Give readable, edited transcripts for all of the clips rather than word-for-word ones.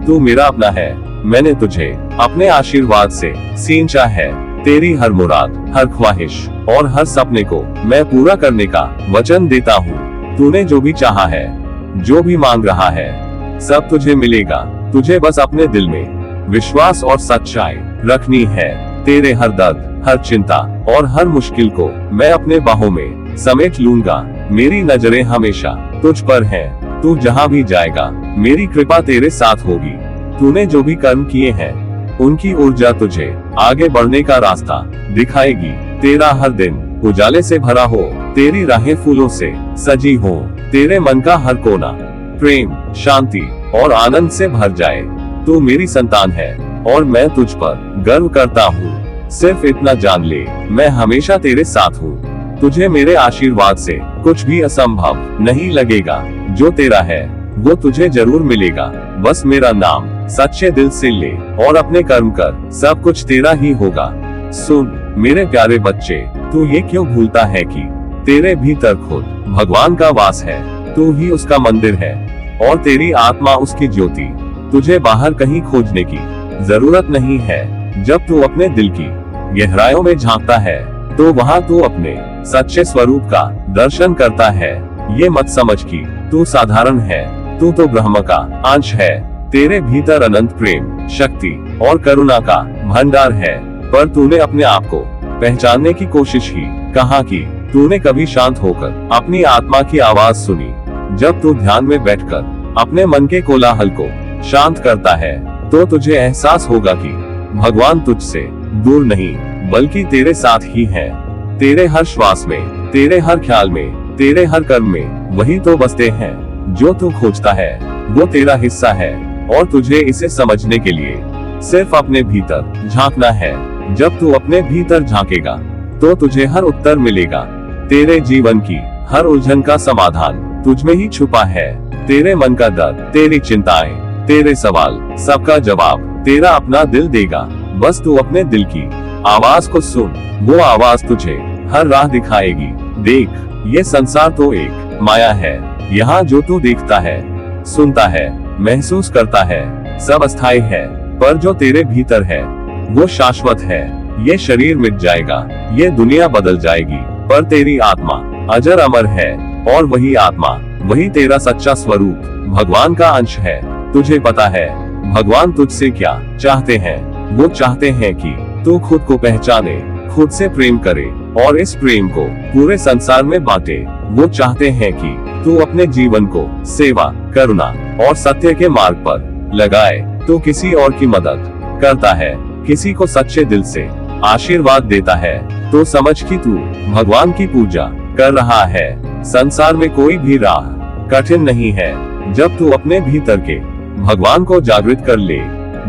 तू मेरा अपना है। मैंने तुझे अपने आशीर्वाद से सींचा है। तेरी हर मुराद, हर ख्वाहिश और हर सपने को मैं पूरा करने का वचन देता हूँ। तूने जो भी चाहा है, जो भी मांग रहा है, सब तुझे मिलेगा। तुझे बस अपने दिल में विश्वास और सच्चाई रखनी है। तेरे हर दर्द, हर चिंता और हर मुश्किल को मैं अपने बाहों में समेट लूंगा। मेरी नजरें हमेशा तुझ पर हैं। तू जहां भी जाएगा, मेरी कृपा तेरे साथ होगी। तूने जो भी कर्म किए हैं, उनकी ऊर्जा तुझे आगे बढ़ने का रास्ता दिखाएगी। तेरा हर दिन उजाले से भरा हो, तेरी राहें फूलों से सजी हो, तेरे मन का हर कोना प्रेम, शांति और आनंद से भर जाए। तू मेरी संतान है और मैं तुझ पर गर्व करता हूँ। सिर्फ इतना जान ले, मैं हमेशा तेरे साथ हूँ। तुझे मेरे आशीर्वाद से कुछ भी असंभव नहीं लगेगा। जो तेरा है वो तुझे जरूर मिलेगा। बस मेरा नाम सच्चे दिल से ले और अपने कर्म कर, सब कुछ तेरा ही होगा। सुन मेरे प्यारे बच्चे, तू ये क्यों भूलता है कि तेरे भीतर खुद भगवान का वास है। तू ही उसका मंदिर है और तेरी आत्मा उसकी ज्योति। तुझे बाहर कहीं खोजने की जरूरत नहीं है। जब तू अपने दिल की गहराइयों में झांकता है, तो वहाँ तू अपने सच्चे स्वरूप का दर्शन करता है। ये मत समझ कि तू साधारण है, तू तो ब्रह्म का अंश है। तेरे भीतर अनंत प्रेम, शक्ति और करुणा का भंडार है। पर तूने अपने आप को पहचानने की कोशिश ही कहाँ की। तूने कभी शांत होकर अपनी आत्मा की आवाज सुनी? जब तू ध्यान में बैठकर अपने मन के कोलाहल को शांत करता है, तो तुझे एहसास होगा कि भगवान तुझसे दूर नहीं, बल्कि तेरे साथ ही है। तेरे हर श्वास में, तेरे हर ख्याल में, तेरे हर कर्म में वही तो बसते हैं। जो तू खोजता है वो तेरा हिस्सा है और तुझे इसे समझने के लिए सिर्फ अपने भीतर झांकना है। जब तू अपने भीतर झांकेगा, तो तुझे हर उत्तर मिलेगा। तेरे जीवन की हर उलझन का समाधान तुझ में ही छुपा है। तेरे मन का दर्द, तेरी चिंताएं, तेरे सवाल, सबका जवाब तेरा अपना दिल देगा। बस तू अपने दिल की आवाज को सुन, वो आवाज तुझे हर राह दिखाएगी। देख, ये संसार तो एक माया है। यहाँ जो तू देखता है, सुनता है, महसूस करता है, सब अस्थायी है। पर जो तेरे भीतर है वो शाश्वत है। ये शरीर मिट जाएगा, ये दुनिया बदल जाएगी, पर तेरी आत्मा अजर अमर है। और वही आत्मा, वही तेरा सच्चा स्वरूप, भगवान का अंश है। तुझे पता है भगवान तुझसे क्या चाहते हैं? वो चाहते हैं कि तू खुद को पहचाने, खुद से प्रेम करे और इस प्रेम को पूरे संसार में बांटे। वो चाहते हैं कि तू अपने जीवन को सेवा, करुणा और सत्य के मार्ग पर लगाए। तू किसी और की मदद करता है, किसी को सच्चे दिल से आशीर्वाद देता है, तो समझ कि तू भगवान की पूजा कर रहा है। संसार में कोई भी राह कठिन नहीं है। जब तू अपने भीतर के भगवान को जागृत कर ले,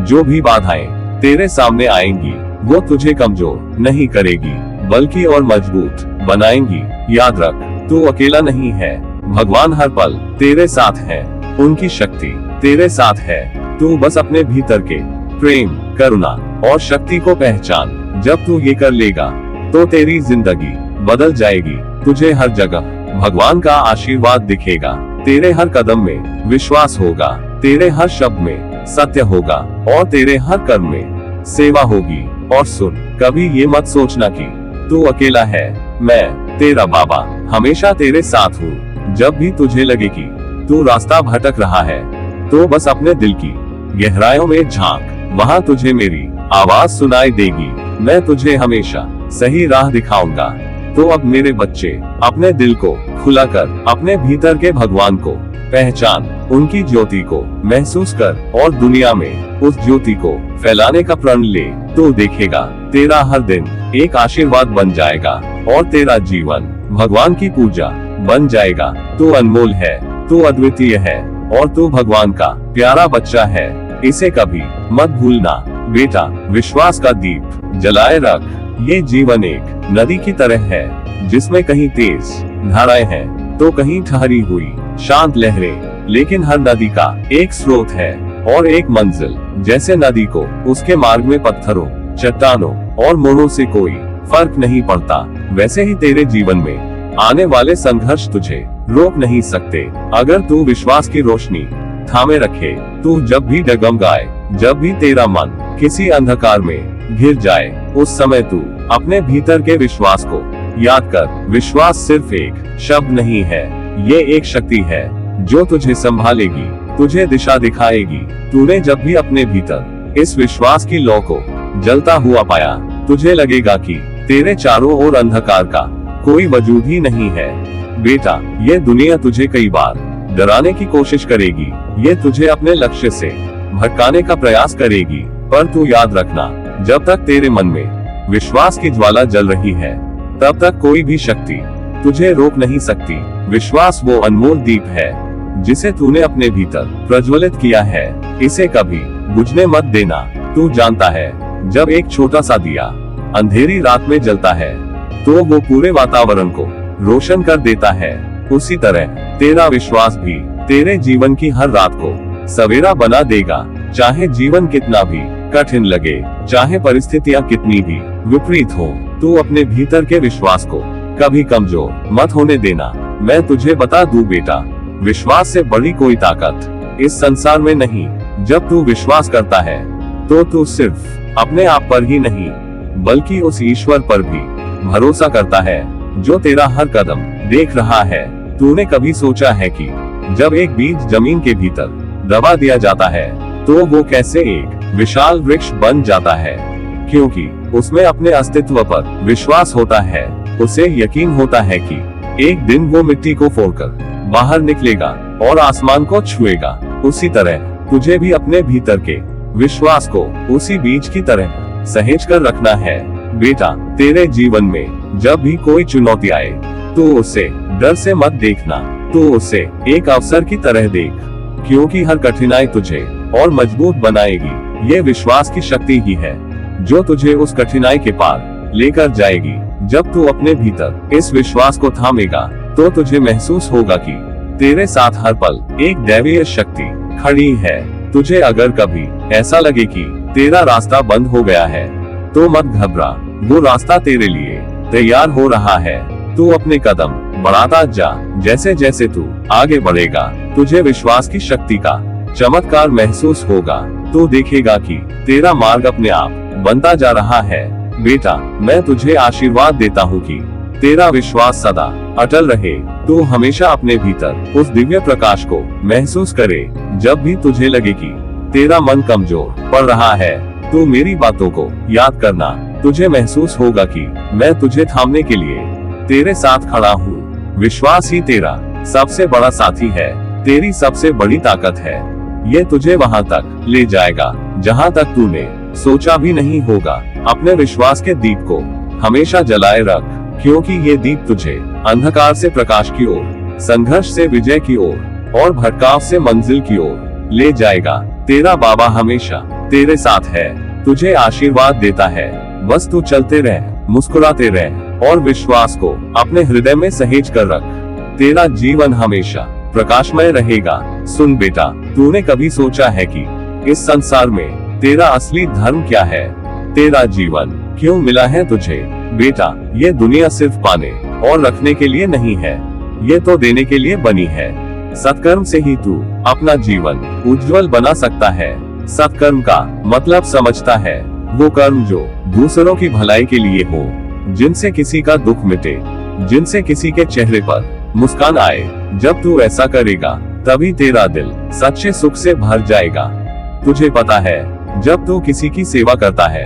जो भी बाधाएं तेरे सामने आएंगी, वो तुझे कमजोर नहीं करेगी, बल्कि और मजबूत बनाएंगी। याद रख, तू अकेला नहीं है। भगवान हर पल तेरे साथ है, उनकी शक्ति तेरे साथ है। तू बस अपने भीतर के प्रेम, करुणा और शक्ति को पहचान। जब तू ये कर लेगा, तो तेरी जिंदगी बदल जाएगी। तुझे हर जगह भगवान का आशीर्वाद दिखेगा। तेरे हर कदम में विश्वास होगा, तेरे हर शब्द में सत्य होगा और तेरे हर कर्म में सेवा होगी। और सुन, कभी ये मत सोचना कि तू अकेला है। मैं तेरा बाबा हमेशा तेरे साथ हूँ। जब भी तुझे लगे कि तू रास्ता भटक रहा है, तो बस अपने दिल की गहराइयों में झांक, वहाँ तुझे मेरी आवाज सुनाई देगी। मैं तुझे हमेशा सही राह दिखाऊंगा। तो अब मेरे बच्चे, अपने दिल को खुला कर अपने भीतर के भगवान को पहचान, उनकी ज्योति को महसूस कर और दुनिया में उस ज्योति को फैलाने का प्रण ले। तो देखेगा, तेरा हर दिन एक आशीर्वाद बन जाएगा और तेरा जीवन भगवान की पूजा बन जाएगा। तू अनमोल है, तू अद्वितीय है और तू भगवान का प्यारा बच्चा है। इसे कभी मत भूलना बेटा। विश्वास का दीप जलाए रख। ये जीवन एक नदी की तरह है, जिसमें कहीं तेज धाराएं हैं, तो कहीं ठहरी हुई शांत लहरें। लेकिन हर नदी का एक स्रोत है और एक मंजिल। जैसे नदी को उसके मार्ग में पत्थरों, चट्टानों और मोड़ों से कोई फर्क नहीं पड़ता, वैसे ही तेरे जीवन में आने वाले संघर्ष तुझे रोक नहीं सकते। अगर तू विश्वास की रोशनी थामे रखे। तू जब भी डगमगाए, जब भी तेरा मन किसी अंधकार में घिर जाए, उस समय तू अपने भीतर के विश्वास को याद कर। विश्वास सिर्फ एक शब्द नहीं है, ये एक शक्ति है जो तुझे संभालेगी, तुझे दिशा दिखाएगी। तूने जब भी अपने भीतर इस विश्वास की लौ को जलता हुआ पाया, तुझे लगेगा कि तेरे चारों ओर अंधकार का कोई वजूद ही नहीं है। बेटा, ये दुनिया तुझे कई बार डराने की कोशिश करेगी, ये तुझे अपने लक्ष्य से भटकाने का प्रयास करेगी, पर तू याद रखना, जब तक तेरे मन में विश्वास की ज्वाला जल रही है, तब तक कोई भी शक्ति तुझे रोक नहीं सकती। विश्वास वो अनमोल दीप है जिसे तूने अपने भीतर प्रज्वलित किया है, इसे कभी बुझने मत देना। तू जानता है, जब एक छोटा सा दिया अंधेरी रात में जलता है, तो वो पूरे वातावरण को रोशन कर देता है। उसी तरह तेरा विश्वास भी तेरे जीवन की हर रात को सवेरा बना देगा। चाहे जीवन कितना भी कठिन लगे, चाहे परिस्थितियां कितनी भी विपरीत हो, तू अपने भीतर के विश्वास को कभी कमजोर मत होने देना। मैं तुझे बता दूं बेटा, विश्वास से बड़ी कोई ताकत इस संसार में नहीं। जब तू विश्वास करता है, तो तू सिर्फ अपने आप पर ही नहीं, बल्कि उस ईश्वर पर भी भरोसा करता है जो तेरा हर कदम देख रहा है। तूने कभी सोचा है कि जब एक बीज जमीन के भीतर दबा दिया जाता है, तो वो कैसे एक विशाल वृक्ष बन जाता है? क्योंकि उसमें अपने अस्तित्व पर विश्वास होता है। उसे यकीन होता है कि एक दिन वो मिट्टी को फोड़कर बाहर निकलेगा और आसमान को छुएगा। उसी तरह तुझे भी अपने भीतर के विश्वास को उसी बीज की तरह सहेज कर रखना है। बेटा, तेरे जीवन में जब भी कोई चुनौती आए, तो उसे डर से मत देखना, तो उसे एक अवसर की तरह देख, क्योंकि हर कठिनाई तुझे और मजबूत बनाएगी। ये विश्वास की शक्ति ही है जो तुझे उस कठिनाई के पार लेकर जाएगी। जब तू अपने भीतर इस विश्वास को थामेगा, तो तुझे महसूस होगा कि तेरे साथ हर पल एक दैवीय शक्ति खड़ी है। तुझे अगर कभी ऐसा लगे कि तेरा रास्ता बंद हो गया है, तो मत घबरा, वो रास्ता तेरे लिए तैयार हो रहा है। तू अपने कदम बढ़ाता जा। जैसे जैसे तू आगे बढ़ेगा, तुझे विश्वास की शक्ति का चमत्कार महसूस होगा। तू देखेगा कि तेरा मार्ग अपने आप बनता जा रहा है। बेटा, मैं तुझे आशीर्वाद देता हूँ कि तेरा विश्वास सदा अटल रहे। तू हमेशा अपने भीतर उस दिव्य प्रकाश को महसूस करे। जब भी तुझे लगे कि तेरा मन कमजोर पड़ रहा है, तू मेरी बातों को याद करना। तुझे महसूस होगा कि मैं तुझे थामने के लिए तेरे साथ खड़ा हूँ। विश्वास ही तेरा सबसे बड़ा साथी है, तेरी सबसे बड़ी ताकत है। ये तुझे वहां तक ले जाएगा जहां तक तूने सोचा भी नहीं होगा। अपने विश्वास के दीप को हमेशा जलाए रख, क्योंकि ये दीप तुझे अंधकार से प्रकाश की ओर, संघर्ष से विजय की ओर और भटकाव से मंजिल की ओर ले जाएगा। तेरा बाबा हमेशा तेरे साथ है, तुझे आशीर्वाद देता है। बस तू चलते रह, मुस्कुराते रह और विश्वास को अपने हृदय में सहेज कर रख। तेरा जीवन हमेशा प्रकाशमय रहेगा। सुन बेटा, तूने कभी सोचा है कि इस संसार में तेरा असली धर्म क्या है? तेरा जीवन क्यों मिला है तुझे? बेटा, ये दुनिया सिर्फ पाने और रखने के लिए नहीं है, ये तो देने के लिए बनी है। सत्कर्म से ही तू अपना जीवन उज्जवल बना सकता है। सत्कर्म का मतलब समझता है वो कर्म जो दूसरों की भलाई के लिए हो, जिनसे किसी का दुख मिटे, जिनसे किसी के चेहरे पर मुस्कान आए। जब तू ऐसा करेगा, तभी तेरा दिल सच्चे सुख से भर जाएगा। तुझे पता है, जब तू किसी की सेवा करता है,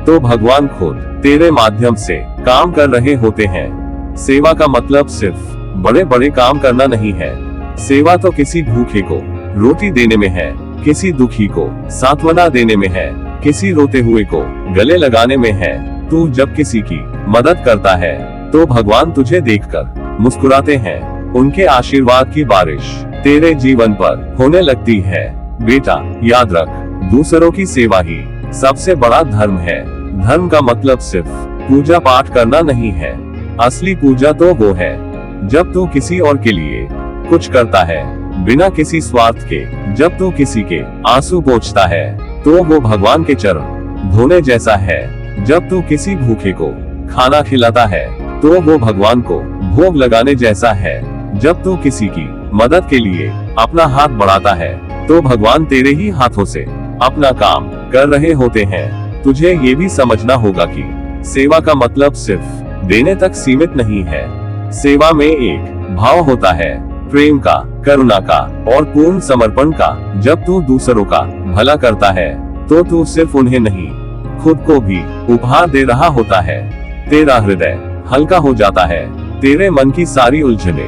तो भगवान खुद तेरे माध्यम से काम कर रहे होते हैं। सेवा का मतलब सिर्फ बड़े बड़े काम करना नहीं है। सेवा तो किसी भूखे को रोटी देने में है, किसी दुखी को सांत्वना देने में है, किसी रोते हुए को गले लगाने में है। तू जब किसी की मदद करता है, तो भगवान तुझे देखकर मुस्कुराते हैं। उनके आशीर्वाद की बारिश तेरे जीवन पर होने लगती है। बेटा, याद रख, दूसरों की सेवा ही सबसे बड़ा धर्म है। धर्म का मतलब सिर्फ पूजा पाठ करना नहीं है। असली पूजा तो वो है जब तू किसी और के लिए कुछ करता है, बिना किसी स्वार्थ के। जब तू किसी के आंसू पोंछता है, तो वो भगवान के चरण धोने जैसा है। जब तू किसी भूखे को खाना खिलाता है, तो वो भगवान को भोग लगाने जैसा है। जब तू किसी की मदद के लिए अपना हाथ बढ़ाता है, तो भगवान तेरे ही हाथों से अपना काम कर रहे होते हैं। तुझे ये भी समझना होगा कि सेवा का मतलब सिर्फ देने तक सीमित नहीं है। सेवा में एक भाव होता है, प्रेम का, करुणा का और पूर्ण समर्पण का। जब तू दूसरों का भला करता है तो तू सिर्फ उन्हें नहीं, खुद को भी उपहार दे रहा होता है। तेरा हृदय हल्का हो जाता है, तेरे मन की सारी उलझने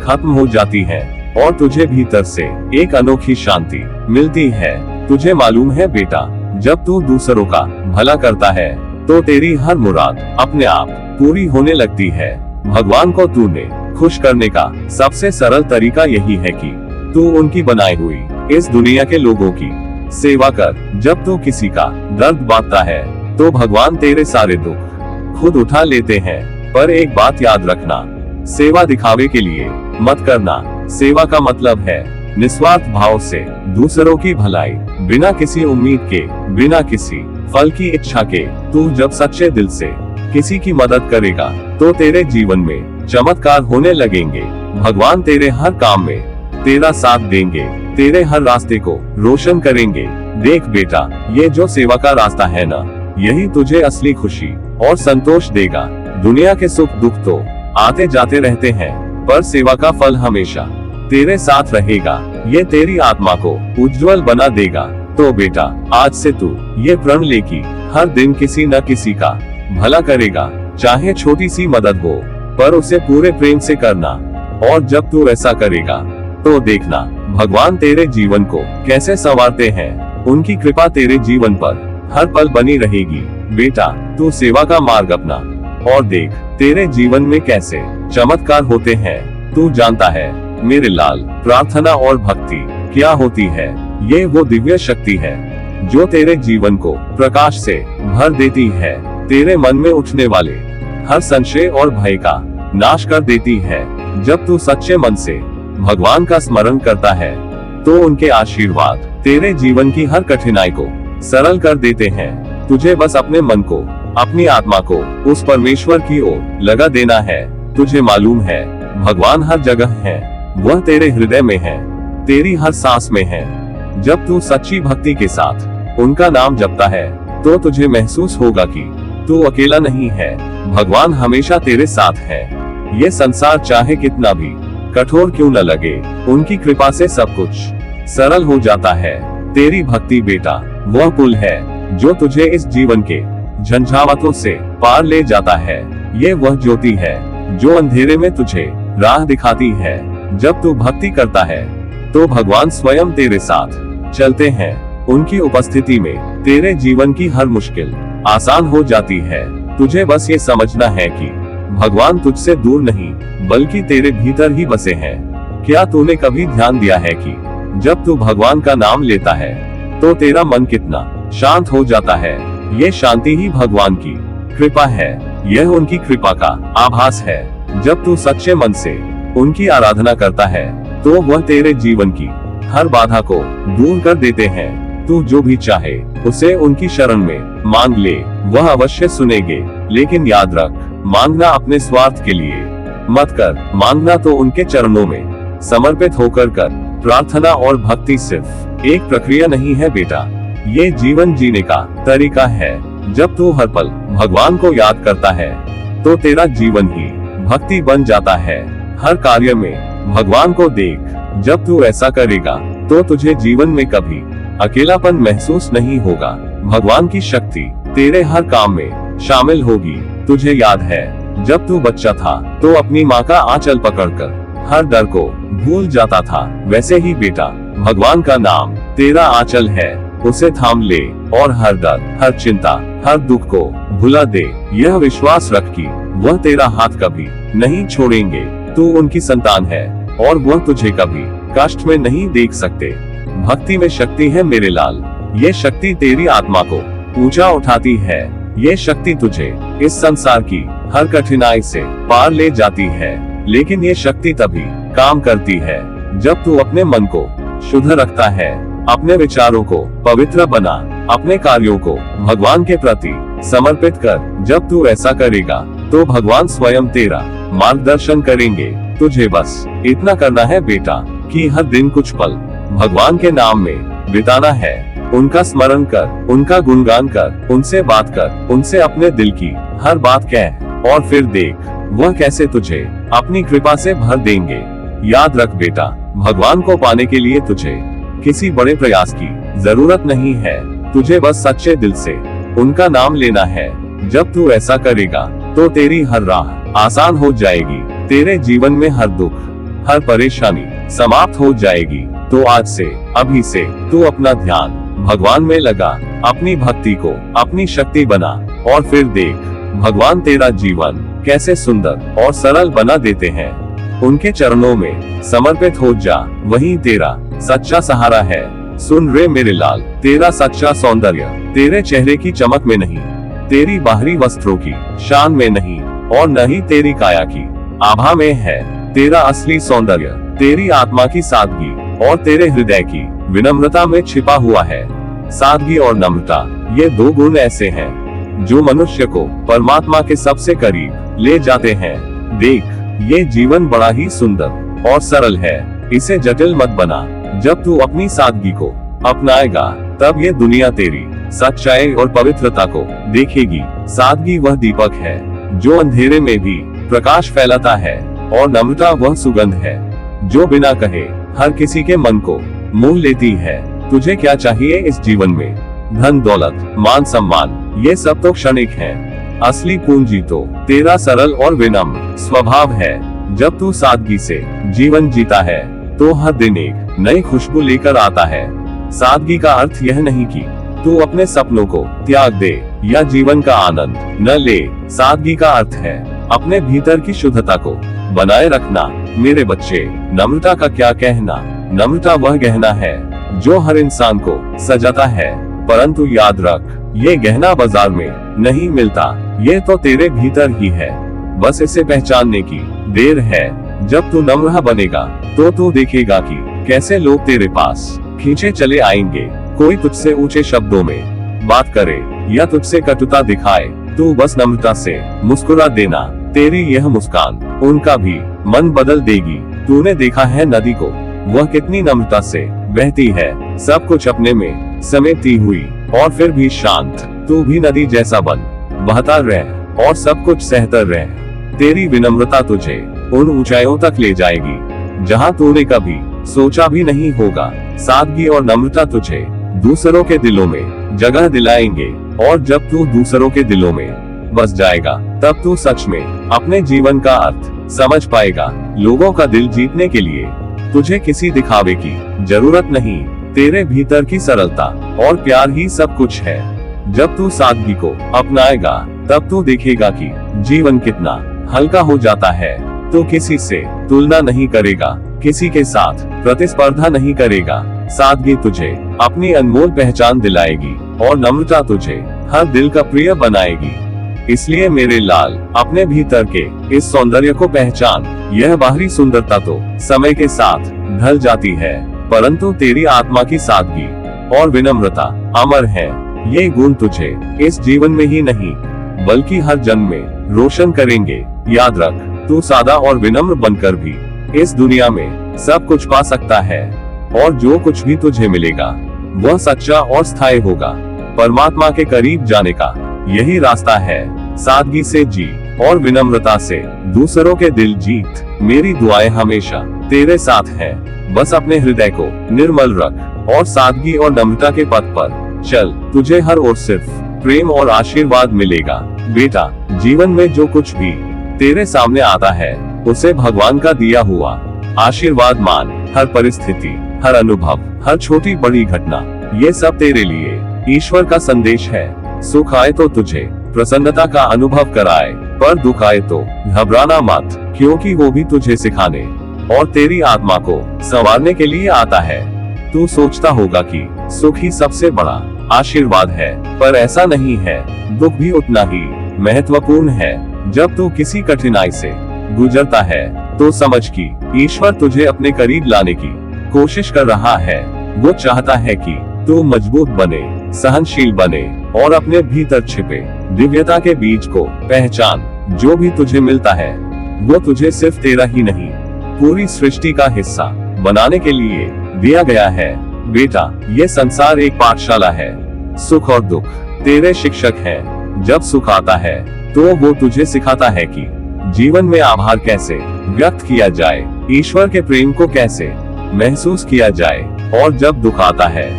खत्म हो जाती हैं और तुझे भीतर से एक अनोखी शांति मिलती है। तुझे मालूम है बेटा, जब तू दूसरों का भला करता है तो तेरी हर मुराद अपने आप पूरी होने लगती है। भगवान को तूने खुश करने का सबसे सरल तरीका यही है कि तू उनकी बनाई हुई इस दुनिया के लोगों की सेवा कर। जब तू किसी का दर्द बांटता है तो भगवान तेरे सारे दुख खुद उठा लेते हैं। पर एक बात याद रखना, सेवा दिखावे के लिए मत करना। सेवा का मतलब है निस्वार्थ भाव से दूसरों की भलाई, बिना किसी उम्मीद के, बिना किसी फल की इच्छा के। तू जब सच्चे दिल से किसी की मदद करेगा तो तेरे जीवन में चमत्कार होने लगेंगे। भगवान तेरे हर काम में तेरा साथ देंगे, तेरे हर रास्ते को रोशन करेंगे। देख बेटा, ये जो सेवा का रास्ता है ना, यही तुझे असली खुशी और संतोष देगा। दुनिया के सुख दुख तो आते जाते रहते हैं, पर सेवा का फल हमेशा तेरे साथ रहेगा। ये तेरी आत्मा को उज्जवल बना देगा। तो बेटा, आज से तू ये प्रण ले कि हर दिन किसी न किसी का भला करेगा, चाहे छोटी सी मदद हो, पर उसे पूरे प्रेम से करना। और जब तू ऐसा करेगा तो देखना भगवान तेरे जीवन को कैसे संवारते हैं। उनकी कृपा तेरे जीवन पर हर पल बनी रहेगी। बेटा, तू सेवा का मार्ग अपना और देख तेरे जीवन में कैसे चमत्कार होते हैं। तू जानता है मेरे लाल, प्रार्थना और भक्ति क्या होती है? ये वो दिव्य शक्ति है जो तेरे जीवन को प्रकाश से भर देती है, तेरे मन में उठने वाले हर संशय और भय का नाश कर देती है। जब तू सच्चे मन से भगवान का स्मरण करता है तो उनके आशीर्वाद तेरे जीवन की हर कठिनाई को सरल कर देते हैं। तुझे बस अपने मन को, अपनी आत्मा को उस परमेश्वर की ओर लगा देना है। तुझे मालूम है भगवान हर जगह है, वह तेरे हृदय में है, तेरी हर सांस में है। जब तू सच्ची भक्ति के साथ उनका नाम जपता है तो तुझे महसूस होगा कि तू अकेला नहीं है, भगवान हमेशा तेरे साथ है। ये संसार चाहे कितना भी कठोर क्यों न लगे, उनकी कृपा से सब कुछ सरल हो जाता है। तेरी भक्ति बेटा वह पुल है जो तुझे इस जीवन के झंझावातों से पार ले जाता है। ये वह ज्योति है जो अंधेरे में तुझे राह दिखाती है। जब तू भक्ति करता है तो भगवान स्वयं तेरे साथ चलते हैं। उनकी उपस्थिति में तेरे जीवन की हर मुश्किल आसान हो जाती है। तुझे बस ये समझना है कि भगवान तुझसे दूर नहीं, बल्कि तेरे भीतर ही बसे हैं। क्या तूने कभी ध्यान दिया है कि जब तू भगवान का नाम लेता है तो तेरा मन कितना शांत हो जाता है? ये शांति ही भगवान की कृपा है, यह उनकी कृपा का आभास है। जब तू सच्चे मन से उनकी आराधना करता है तो वह तेरे जीवन की हर बाधा को दूर कर देते हैं। तू जो भी चाहे उसे उनकी शरण में मांग ले, वह अवश्य सुनेंगे। लेकिन याद रख, मांगना अपने स्वार्थ के लिए मत कर, मांगना तो उनके चरणों में समर्पित होकर कर। प्रार्थना और भक्ति सिर्फ एक प्रक्रिया नहीं है बेटा, ये जीवन जीने का तरीका है। जब तू हर पल भगवान को याद करता है तो तेरा जीवन ही भक्ति बन जाता है। हर कार्य में भगवान को देख। जब तू ऐसा करेगा तो तुझे जीवन में कभी अकेलापन महसूस नहीं होगा। भगवान की शक्ति तेरे हर काम में शामिल होगी। तुझे याद है जब तू बच्चा था तो अपनी माँ का आंचल पकड़कर हर डर को भूल जाता था, वैसे ही बेटा भगवान का नाम तेरा आंचल है। उसे थाम ले और हर डर, हर चिंता, हर दुख को भुला दे। यह विश्वास रख कि वह तेरा हाथ कभी नहीं छोड़ेंगे। तू उनकी संतान है और वह तुझे कभी कष्ट में नहीं देख सकते। भक्ति में शक्ति है मेरे लाल, ये शक्ति तेरी आत्मा को ऊंचा उठाती है। ये शक्ति तुझे इस संसार की हर कठिनाई से पार ले जाती है। लेकिन ये शक्ति तभी काम करती है जब तू अपने मन को शुद्ध रखता है, अपने विचारों को पवित्र बना, अपने कार्यों को भगवान के प्रति समर्पित कर। जब तू ऐसा करेगा तो भगवान स्वयं तेरा मार्गदर्शन करेंगे। तुझे बस इतना करना है बेटा कि हर दिन कुछ पल भगवान के नाम में बिताना है। उनका स्मरण कर, उनका गुणगान कर, उनसे बात कर, उनसे अपने दिल की हर बात कह और फिर देख वह कैसे तुझे अपनी कृपा से भर देंगे। याद रख बेटा, भगवान को पाने के लिए तुझे किसी बड़े प्रयास की जरूरत नहीं है। तुझे बस सच्चे दिल से उनका नाम लेना है। जब तू ऐसा करेगा तो तेरी हर राह आसान हो जाएगी। तेरे जीवन में हर दुख, हर परेशानी समाप्त हो जाएगी। तो आज से, अभी से तू अपना ध्यान भगवान में लगा, अपनी भक्ति को अपनी शक्ति बना और फिर देख भगवान तेरा जीवन कैसे सुंदर और सरल बना देते हैं। उनके चरणों में समर्पित हो जा, वही तेरा सच्चा सहारा है। सुन रे मेरे लाल, तेरा सच्चा सौंदर्य तेरे चेहरे की चमक में नहीं, तेरी बाहरी वस्त्रों की शान में नहीं और न ही तेरी काया की आभा में है। तेरा असली सौंदर्य तेरी आत्मा की सादगी और तेरे हृदय की विनम्रता में छिपा हुआ है। सादगी और नम्रता, ये दो गुण ऐसे हैं जो मनुष्य को परमात्मा के सबसे करीब ले जाते हैं। देख, ये जीवन बड़ा ही सुंदर और सरल है, इसे जटिल मत बना। जब तू अपनी सादगी को अपनाएगा तब ये दुनिया तेरी सच्चाई और पवित्रता को देखेगी। सादगी वह दीपक है जो अंधेरे में भी प्रकाश फैलाता है और नम्रता वह सुगंध है जो बिना कहे हर किसी के मन को मोह लेती है। तुझे क्या चाहिए इस जीवन में? धन दौलत, मान सम्मान, ये सब तो क्षणिक है। असली पूंजी तो तेरा सरल और विनम्र स्वभाव है। जब तू सादगी से जीवन जीता है तो हर दिन एक नई खुशबू लेकर आता है। सादगी का अर्थ यह नहीं कि तू अपने सपनों को त्याग दे या जीवन का आनंद न ले। सादगी का अर्थ है अपने भीतर की शुद्धता को बनाए रखना। मेरे बच्चे, नम्रता का क्या कहना? नम्रता वह गहना है जो हर इंसान को सजाता है, परंतु याद रख, ये गहना बाजार में नहीं मिलता, ये तो तेरे भीतर ही है। बस इसे पहचानने की देर है। जब तू नम्र बनेगा तो तू देखेगा कि कैसे लोग तेरे पास खींचे चले आएंगे। कोई तुझसे ऊंचे शब्दों में बात करे या तुझसे कटुता दिखाए, तू बस नम्रता से मुस्कुरा देना। तेरी यह मुस्कान उनका भी मन बदल देगी। तूने देखा है नदी को, वह कितनी नम्रता से बहती है, सब कुछ अपने में समेटती हुई और फिर भी शांत। तू भी नदी जैसा बन बहता रह और सब कुछ सहता रह। तेरी विनम्रता तुझे उन ऊंचाइयों तक ले जाएगी जहां तूने कभी सोचा भी नहीं होगा। सादगी और नम्रता तुझे दूसरों के दिलों में जगह दिलाएंगे और जब तू दूसरों के दिलों में बस जाएगा तब तू सच में अपने जीवन का अर्थ समझ पाएगा। लोगों का दिल जीतने के लिए तुझे किसी दिखावे की जरूरत नहीं, तेरे भीतर की सरलता और प्यार ही सब कुछ है। जब तू सादगी को अपनाएगा तब तू देखेगा कि जीवन कितना हल्का हो जाता है। तू किसी से तुलना नहीं करेगा, किसी के साथ प्रतिस्पर्धा नहीं करेगा। सादगी तुझे अपनी अनमोल पहचान दिलाएगी और नम्रता तुझे हर दिल का प्रिय बनाएगी। इसलिए मेरे लाल, अपने भीतर के इस सौंदर्य को पहचान। यह बाहरी सुंदरता तो समय के साथ ढल जाती है, परंतु तेरी आत्मा की सादगी और विनम्रता अमर है। ये गुण तुझे इस जीवन में ही नहीं बल्कि हर जन्म में रोशन करेंगे। याद रख, तू सादा और विनम्र बनकर भी इस दुनिया में सब कुछ पा सकता है और जो कुछ भी तुझे मिलेगा वह सच्चा और स्थायी होगा। परमात्मा के करीब जाने का यही रास्ता है। सादगी से जी और विनम्रता से दूसरों के दिल जीत। मेरी दुआएं हमेशा तेरे साथ हैं। बस अपने हृदय को निर्मल रख और सादगी और नम्रता के पथ पर चल। तुझे हर ओर सिर्फ प्रेम और आशीर्वाद मिलेगा। बेटा, जीवन में जो कुछ भी तेरे सामने आता है उसे भगवान का दिया हुआ आशीर्वाद मान। हर परिस्थिति, हर अनुभव, हर छोटी बड़ी घटना, ये सब तेरे लिए ईश्वर का संदेश है। सुख आए तो तुझे प्रसन्नता का अनुभव कराए, पर दुख आए तो घबराना मत, क्योंकि वो भी तुझे सिखाने और तेरी आत्मा को संवारने के लिए आता है। तू सोचता होगा कि सुख ही सबसे बड़ा आशीर्वाद है, पर ऐसा नहीं है। दुख भी उतना ही महत्वपूर्ण है। जब तू किसी कठिनाई से गुजरता है तो समझ कि ईश्वर तुझे अपने करीब लाने की कोशिश कर रहा है। वो चाहता है कि तू मजबूत बने, सहनशील बने और अपने भीतर छिपे दिव्यता के बीज को पहचान। जो भी तुझे मिलता है वो तुझे सिर्फ तेरा ही नहीं, पूरी सृष्टि का हिस्सा बनाने के लिए दिया गया है। बेटा, ये संसार एक पाठशाला है। सुख और दुख तेरे शिक्षक हैं। जब सुख आता है तो वो तुझे सिखाता है कि जीवन में आभार कैसे व्यक्त किया जाए, ईश्वर के प्रेम को कैसे महसूस किया जाए। और जब दुख आता है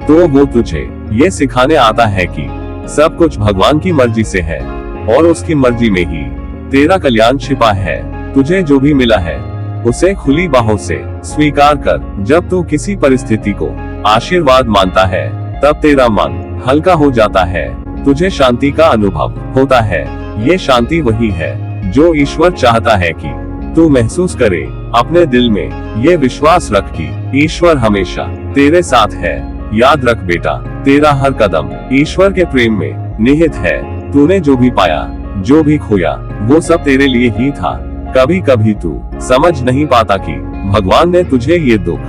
तो वो तुझे ये सिखाने आता है कि सब कुछ भगवान की मर्जी से है और उसकी मर्जी में ही तेरा कल्याण छिपा है। तुझे जो भी मिला है उसे खुली बाहों से स्वीकार कर। जब तू किसी परिस्थिति को आशीर्वाद मानता है तब तेरा मन हल्का हो जाता है। तुझे शांति का अनुभव होता है। ये शांति वही है जो ईश्वर चाहता है कि तू महसूस करे। अपने दिल में ये विश्वास रख कि ईश्वर हमेशा तेरे साथ है। याद रख बेटा, तेरा हर कदम ईश्वर के प्रेम में निहित है। तूने जो भी पाया, जो भी खोया, वो सब तेरे लिए ही था। कभी कभी तू समझ नहीं पाता कि भगवान ने तुझे ये दुख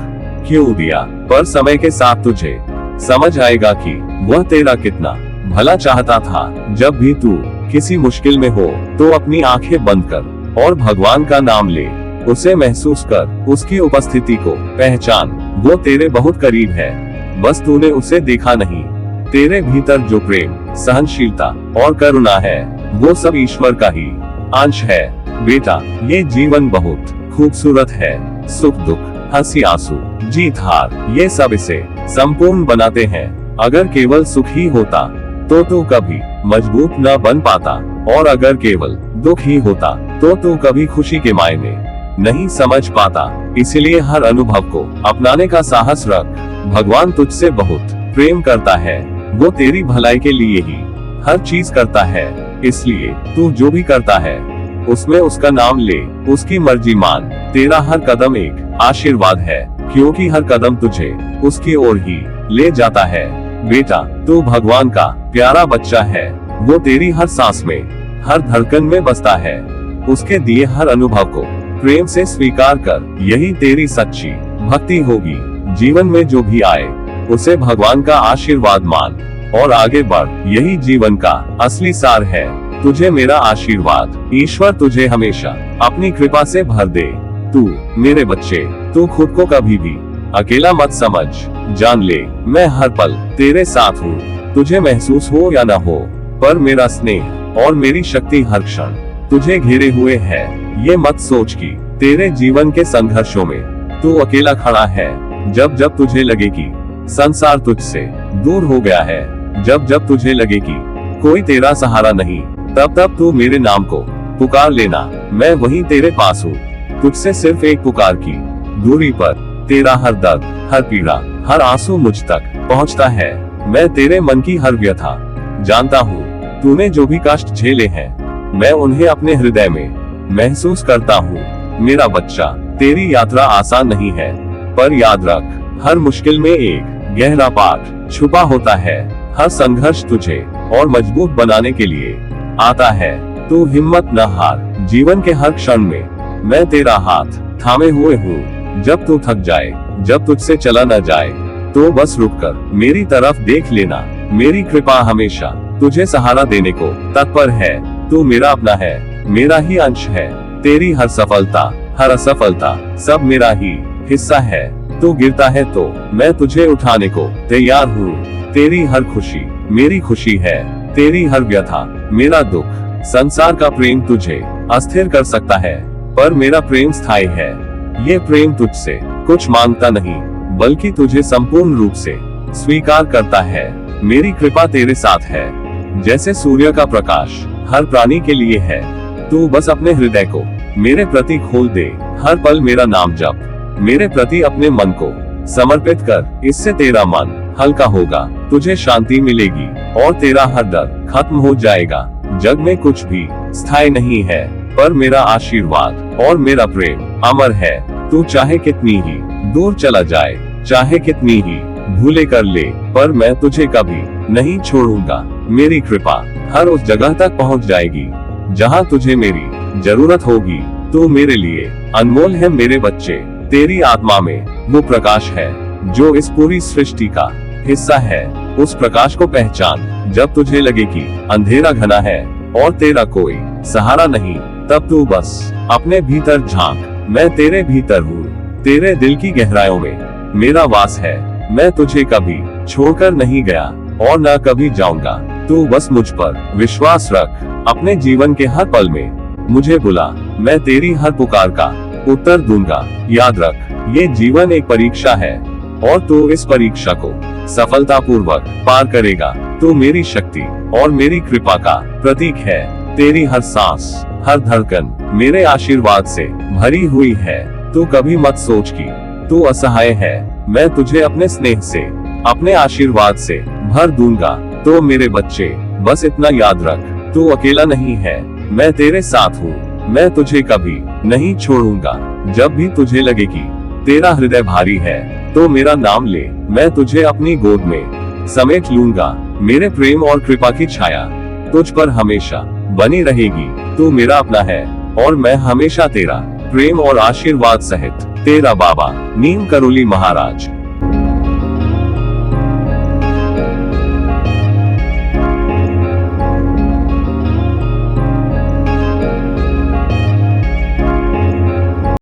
क्यों दिया, पर समय के साथ तुझे समझ आएगा कि वह तेरा कितना भला चाहता था। जब भी तू किसी मुश्किल में हो तो अपनी आंखें बंद कर और भगवान का नाम ले। उसे महसूस कर, उसकी उपस्थिति को पहचान। वो तेरे बहुत करीब है, बस तूने उसे देखा नहीं। तेरे भीतर जो प्रेम, सहनशीलता और करुणा है वो सब ईश्वर का ही अंश है। बेटा, ये जीवन बहुत खूबसूरत है। सुख दुख, हंसी आंसू, जीत हार, ये सब इसे संपूर्ण बनाते हैं। अगर केवल सुख ही होता तो तू कभी मजबूत न बन पाता, और अगर केवल दुख ही होता तो तू कभी खुशी के मायने नहीं समझ पाता। इसलिए हर अनुभव को अपनाने का साहस रख। भगवान तुझसे बहुत प्रेम करता है। वो तेरी भलाई के लिए ही हर चीज करता है। इसलिए तू जो भी करता है उसमें उसका नाम ले, उसकी मर्जी मान। तेरा हर कदम एक आशीर्वाद है, क्योंकि हर कदम तुझे उसकी ओर ही ले जाता है। बेटा, तू भगवान का प्यारा बच्चा है। वो तेरी हर सांस में, हर धड़कन में बसता है। उसके दिए हर अनुभव को प्रेम से स्वीकार कर। यही तेरी सच्ची भक्ति होगी। जीवन में जो भी आए उसे भगवान का आशीर्वाद मान और आगे बढ़। यही जीवन का असली सार है। तुझे मेरा आशीर्वाद। ईश्वर तुझे हमेशा अपनी कृपा से भर दे। तू मेरे बच्चे, तू खुद को कभी भी अकेला मत समझ। जान ले, मैं हर पल तेरे साथ हूँ। तुझे महसूस हो या ना हो, पर मेरा स्नेह और मेरी शक्ति हर क्षण तुझे घेरे हुए है। ये मत सोच कि तेरे जीवन के संघर्षों में तू अकेला खड़ा है। जब जब तुझे लगे कि संसार तुझसे दूर हो गया है, जब जब तुझे लगे कि कोई तेरा सहारा नहीं, तब तब तू मेरे नाम को पुकार लेना। मैं वहीं तेरे पास हूँ। तुझसे सिर्फ एक पुकार की दूरी पर तेरा हर दर्द, हर पीड़ा, हर आंसू मुझ तक पहुँचता है। मैं तेरे मन की हर व्यथा जानता हूँ। तूने जो भी कष्ट झेले हैं, मैं उन्हें अपने हृदय में महसूस करता हूँ। मेरा बच्चा, तेरी यात्रा आसान नहीं है, पर याद रख, हर मुश्किल में एक गहरा पाठ छुपा होता है। हर संघर्ष तुझे और मजबूत बनाने के लिए आता है। तू हिम्मत न हार। जीवन के हर क्षण में मैं तेरा हाथ थामे हुए हूँ। जब तू थक जाए, जब तुझसे चला न जाए, तो बस रुककर मेरी तरफ देख लेना। मेरी कृपा हमेशा तुझे सहारा देने को तत्पर है। तू मेरा अपना है, मेरा ही अंश है। तेरी हर सफलता, हर असफलता सब मेरा ही हिस्सा है। तू गिरता है तो मैं तुझे उठाने को तैयार हूँ। तेरी हर खुशी मेरी खुशी है, तेरी हर व्यथा मेरा दुख। संसार का प्रेम तुझे अस्थिर कर सकता है, पर मेरा प्रेम स्थायी है। ये प्रेम तुझसे कुछ मांगता नहीं, बल्कि तुझे संपूर्ण रूप से स्वीकार करता है। मेरी कृपा तेरे साथ है, जैसे सूर्य का प्रकाश हर प्राणी के लिए है। तू बस अपने हृदय को मेरे प्रति खोल दे। हर पल मेरा नाम जप, मेरे प्रति अपने मन को समर्पित कर। इससे तेरा मन हल्का होगा, तुझे शांति मिलेगी और तेरा हर डर खत्म हो जाएगा। जग में कुछ भी स्थायी नहीं है, पर मेरा आशीर्वाद और मेरा प्रेम अमर है। तू चाहे कितनी ही दूर चला जाए, चाहे कितनी ही भूले कर ले, पर मैं तुझे कभी नहीं छोड़ूंगा। मेरी कृपा हर उस जगह तक पहुंच जाएगी जहां तुझे मेरी जरूरत होगी। तू मेरे लिए अनमोल है मेरे बच्चे। तेरी आत्मा में वो प्रकाश है जो इस पूरी सृष्टि का हिस्सा है। उस प्रकाश को पहचान। जब तुझे लगे कि अंधेरा घना है और तेरा कोई सहारा नहीं, तब तू बस अपने भीतर झांक। मैं तेरे भीतर हूँ, तेरे दिल की गहराइयों में मेरा वास है। मैं तुझे कभी छोड़कर नहीं गया और न कभी जाऊंगा। तू बस मुझ पर विश्वास रख। अपने जीवन के हर पल में मुझे बुला, मैं तेरी हर पुकार का उत्तर दूंगा। याद रख, ये जीवन एक परीक्षा है और तू इस परीक्षा को सफलतापूर्वक पार करेगा। तू मेरी शक्ति और मेरी कृपा का प्रतीक है। तेरी हर सांस, हर धड़कन मेरे आशीर्वाद से भरी हुई है। तू कभी मत सोच कि तू असहाय है। मैं तुझे अपने स्नेह से, अपने आशीर्वाद से भर दूंगा। तो मेरे बच्चे, बस इतना याद रख, तू अकेला नहीं है। मैं तेरे साथ हूँ। मैं तुझे कभी नहीं छोड़ूंगा। जब भी तुझे लगे कि तेरा हृदय भारी है, तो मेरा नाम ले, मैं तुझे अपनी गोद में समेट लूंगा। मेरे प्रेम और कृपा की छाया तुझ पर हमेशा बनी रहेगी। तू मेरा अपना है और मैं हमेशा तेरा। प्रेम और आशीर्वाद सहित तेरा बाबा नीम करोली महाराज।